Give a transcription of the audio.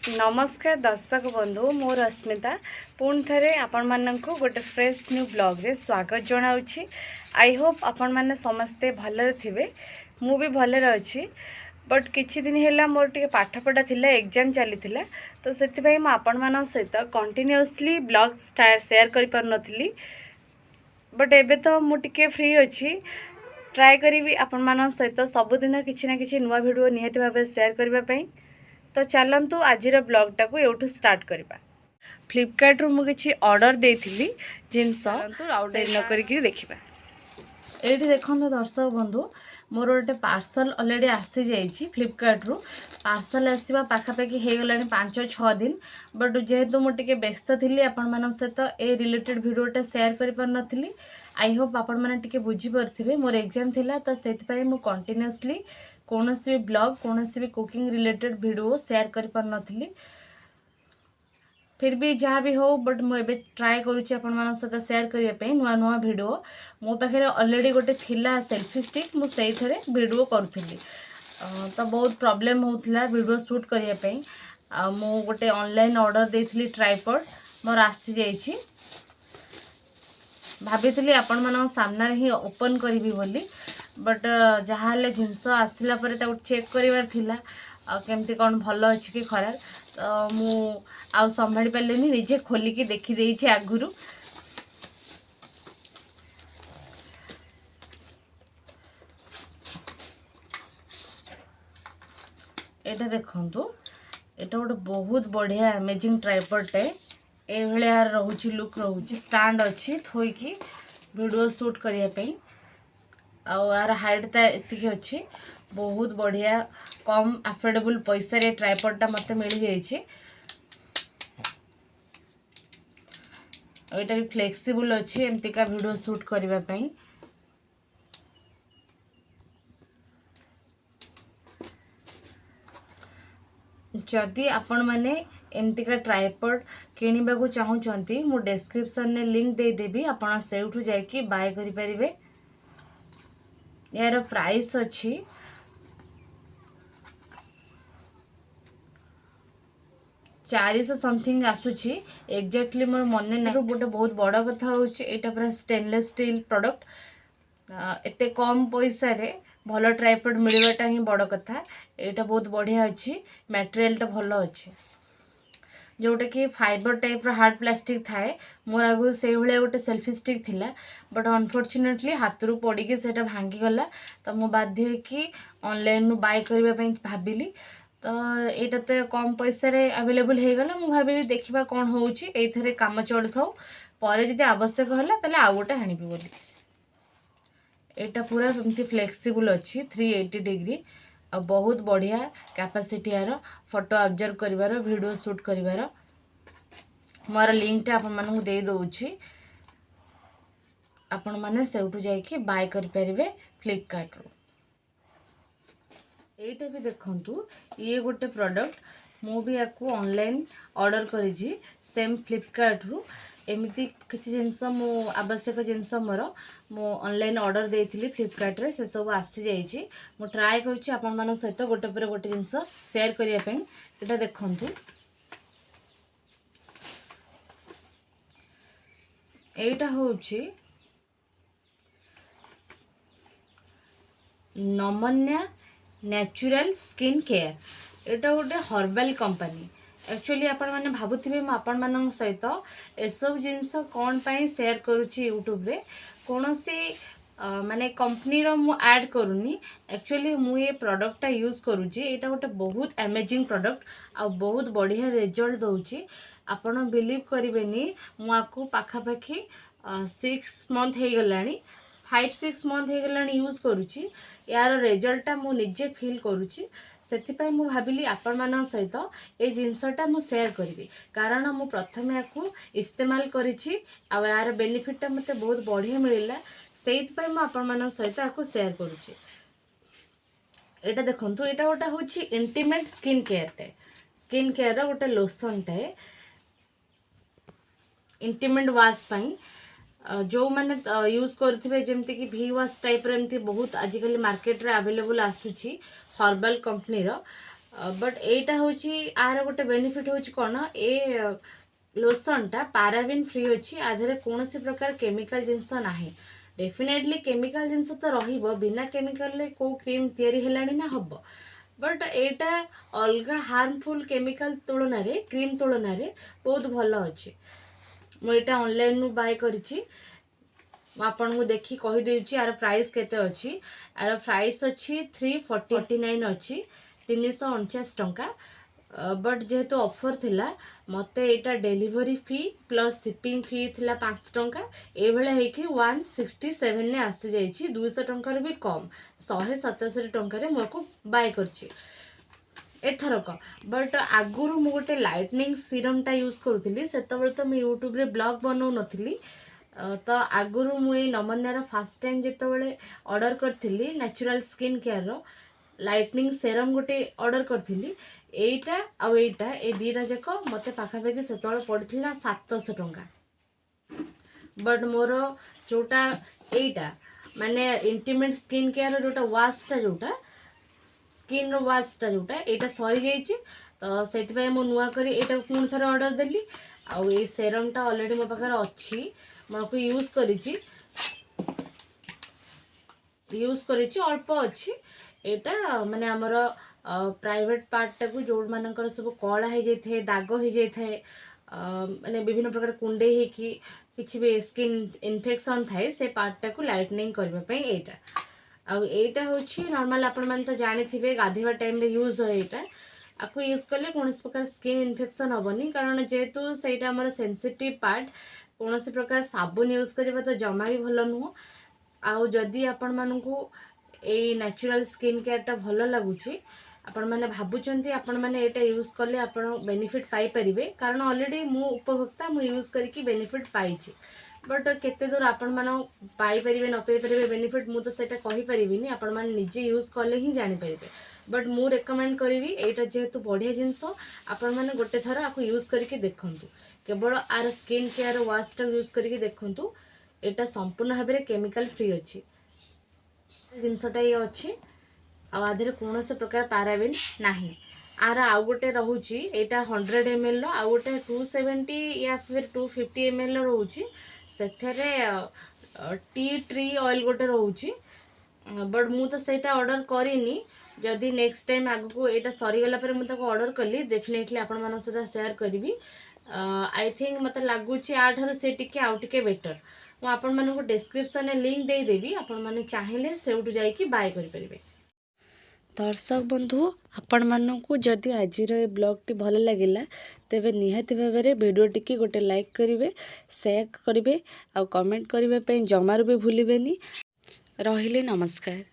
नमस्कार दर्शक बंधु मोर अस्मिता पुणी थे आपण मानक गोटे फ्रेश न्यू ब्लॉग रे स्वागत जनाऊँगी। आई होप आपण मैंने समस्ते भलरे थे मु भी भलरे अच्छी बट किछि दिन है मोर टे पाठपढ़ा थिला एग्जाम चली तो से आपण मान सहित कंटिन्यूअसली ब्लॉग शेयर कर पार नथली बट एबे तो मु टिके फ्री अच्छी ट्राए करी आपण मान सहित सबुदिन किछि ना किछि नुआ वीडियो निहाती भाव शेयर करने। तो चलतु आज ब्लॉगटा को एवठू स्टार्ट करवा। फ्लिपकार्ट रू मुझे ऑर्डर देती जिनस नक देखा। ये देखो दर्शक बंधु मोर गोटे पार्सल अलरेडी आसी जाइए फ्लिपकार्ट रू पार्सल आसवा पाखापाखि हो गला 5-6 दिन बट जेहेतु मुझे व्यस्त थी आपण मान सहित ए रिलेटेड वीडियोटा शेयर कर पार नथली। आई होप आपण मैंने टिके बुझी पारे मोर एग्जाम थिला तो से कंटिन्यूअसली कौन भी ब्लॉग कौन भी कुकिंग रिलेटेड वीडियो शेयर कर पार नथली। फिर भी जहाँ भी हो बट मुझे ट्राए करुँची आपण मान सहित शेयर करने नुआ नुआ वीडियो मो पाखे अलरेडी गोटे थिला सेल्फी स्टिक मुझे वीडियो करुँगी तो बहुत प्रॉब्लम होता वीडियो शूट करने मु गोटे ऑनलाइन ऑर्डर देती ट्राइपॉड मोर आसी जाइए भाभी आपण मान सामने ही ओपन करी बोली बट जहाँ जिनस आसला चेक करार केमती कौन भल अच्छी कि खराब तो मु आउ संभाली पार्लेनी निजे खोलिकी देखी आगुरु एटा देखंतु एटा गोटे बहुत बढ़िया अमेजिंग ट्राइपॉडटे ए भलिया रहउची लुक रहउची स्टैंड अच्छी थोइकी वीडियो शूट करने आर हाइट एतिक अच्छी बहुत बढ़िया कम अफोर्डेबल पैसा रे ट्राइपॉडटा मते मिल जाइए। एटा भी फ्लेक्सिबल अच्छी एमतीका वीडियो शूट करने पाई। जदि आपण माने एमतीका ट्राइपॉड किनिबा को चाहूचंती मु डिस्क्रिप्शन ने लिंक दे देबी आपण सेउठु जाइकी बाय करि परिबे। यार प्राइस अच्छी 400 समथिंग आसुची एक्जाक्टली मोर मन ना गोटे बहुत बड़ कथा होची एटा पूरा स्टेनलेस स्टील प्रोडक्ट एते कम पैसा रे भल ट्राइपॉड मिलवाटा ही बड़ कथा। एटा बहुत बढ़िया अच्छी मटेरियलटा भल अच्छी जोटा कि फाइबर टाइप हार्ड प्लास्टिक थाए मोर आगु से भाया गोटे सेल्फी स्टिक थिला बट अनफॉर्चुनेटली हाथ रू पड़ी से भांगीगला तो मुझे बाध्य कि ऑनलाइन बाय करने भाविली तो यहाँ तो कम पैसा रे अवेलेबल हो गला मुझे भाविली देखा कौन होथे कम चलु था पर जब आवश्यक है तो आउ गोटे आनिबी बोली। यहाँ पूरा एमती फ्लेक्सिबल अच्छी 380 डिग्री और बहुत बढ़िया कैपेसिटी यार फोटो ऑब्जर्व करिवार वीडियो शूट करिवार मोर लिंकटा आपण मानू दे दउची आपण माने सेउटू जाइकी बाय करि परिबे फ्लिपकार्ट रो। एटा भी देखंतु ये गोटे प्रोडक्ट मु भी याकू ऑनलाइन ऑर्डर करिछि सेम फ्लिपकार्ट रो एमती किछि जिंस मो आवश्यक जिंस मोर मु ऑनलाइन ऑर्डर देइथिली फ्लिपकार्ट रे से सब आसी जाइछि मु ट्राई करछि आपण मान सहित गोटे पर गोटे जिंस शेयर करिया पई। एटा देखंतु एटा होछि नमन्या नेचुरल स्किन केयर एटा गोटे हर्बल कंपनी एक्चुअली आपण मैंने भावुवे आपण सहित एसब जिनस कौन पाई शेयर करुच्ची यूट्यूब रे कौन सी माने कंपनी रो मु ऐड करूनी एक्चुअली मु ये प्रोडक्टटा यूज करुच्ची एटा गोटे बहुत अमेजिंग प्रोडक्ट आ बहुत बढ़िया रिजल्ट दउची आपण बिलीव करिवेनी मु आकु पाखापाखि 6 मंथ हो गलानी 5-6 मंथ हो गलानी यूज करुच्ची यार रिजल्टटा मु निजे फील करुच्ची से मु भाविली आपण मान सहित ए जिनसटा मु शेयर करी कारण मु प्रथम याकू इस्तेमाल करिछि आ यार बेनिफिटटा मते बहुत बढ़िया मिलला से मु आपण मान सहित याकू शेयर करुछि। एटा देखंतु एटा गोटा होछि इंटीमेट स्किन केयर रो गोटे लोशन टाए इंटीमेट वाश पई जो मैंने यूज करुवे जमती कि V-Wash टाइप एमती बहुत आजिकल मार्केट रे अवेलेबल आसुची हर्बल कंपनी रो बट एटा होची आर गोटे बेनिफिट होची कौन ए लोशनटा पाराबिन फ्री अच्छी आधे कौन प्रकार केमिकल जिनस ना डेफिनेटली केमिकल जिनस तो रहिबो बिना केमिकल को क्रीम तैयारी हेलानी ना हब बट एटा अलग हार्मफुल केमिकल तुलन क्रीम तुलन बहुत भल अच्छे मुझे ऑनलाइन बाय करिछि आपन को देखी कही देउछि यार प्राइस केते अछि यार प्राइस अछि 349 अछि 349 टंका बट जेहेतु ऑफर थिला मते एटा डिलीवरी फी प्लस शिपिंग फी थिला 5 टंका ए बेले हेकि 167 ने आसी जाइछि 200 टंका भी कम 177 टंका रे मको बाय करछि एथरक बट आगुरु मु गोटे लाइटनिंग सीरम टा यूज करूथिली सेतबेले तो मैं यूट्यूब रे ब्लॉग बनाउ नथिली तो आगुरु मुई नमन्यार फास्ट टाइम जितेबाला ऑर्डर करी नेचुरल स्किन केयर रो लाइटनिंग सेरम गोटे ऑर्डर करी एटा आउ एटा ए दीटा जाक मत पाखापाखि से पड़ा 700 टंका बट मोर जोटा एटा माने इंटीमेट स्किन केयर जोटा वाशटा जोटा स्किन रो वाशटा जोटा एटा सरी जाइए तो से मु नुआ करी एटा पुणी थे ऑर्डर देली आउ ए सेरमटा ऑलरेडी मो पाखे अच्छी मको यूज करिछि अल्प अच्छी एटा माने हमर प्राइवेट पार्ट टाकू जो मानकर सब कला हो जाए दाग हो जाए माने विभिन्न प्रकार कुंडे होकि किसी भी स्किन इन्फेक्शन थाए से पार्ट टाकू लाइटनिंग करबा एटा आउ एटा होछि नॉर्मल आपण मान तो जानि थिबे गाधेवा टाइम रे यूज होय एटा आपको यूज कले कौन प्रकार स्किन इन्फेक्शन हेनी कारण जेहेतु सेटा हमर सेंसिटिव पार्ट कौन प्रकार साबुन यूज करबा तो जमा भी भल नुह आउ जदि आपण मानकू ए नेचुरल स्किन केयरटा भल लगुच आपण मैंने भावुंट आपण मैंने एटा यूज कले आपण बेनिफिट पाई परिबे कारण ऑलरेडी मु उपभोक्ता मु यूज करके बेनिफिट पाइछि बट केते दूर आपण मान पाई परिबे न पाई परिबे बेनिफिट मु तो सेटा कहि परिबिनी आपण मान निजे यूज कले ही जानि परिबे बट मु रेकमेंड करिवि एटा जेहेतु बढ़िया जिंस आपण माने गोटे थर आपको यूज करके देखंतु केवल आर स्किन केयर वाशटा यूज करके देखंतु एटा संपूर्ण भाव में केमिकल फ्री अच्छी जिनसटा ये अच्छी आधे कौन से प्रकार पाराबिन नाही आर आउ गोटे रोचे यहाँ 100 ml आउ गोटे 270 या फिर 250 ml रोचे से टी ट्री ऑयल गोटे रोचे बट मु तो सेटा ऑर्डर करिनी जदि नेक्स्ट टाइम आग को यहाँ सरीगला मुझे ऑर्डर कली डेफिनेटली आपण मान सहित शेयर करी आई थिंक मत लगुच आठू से टिके आउ टिके बेटर मुझे आपण मानक डिस्क्रिप्शन में लिंक देदेवी आपण मैंने चाहिए सेठू जाइए बाय करें दर्शक बंधु आपण मानक जदि आज ब्लॉग भल लगे तेरे निहाती भाव में वीडियो टी गोटे लाइक करेंगे शेयर करेंगे आ कमेंट करने जमार भी भूलें रहिले नमस्कार।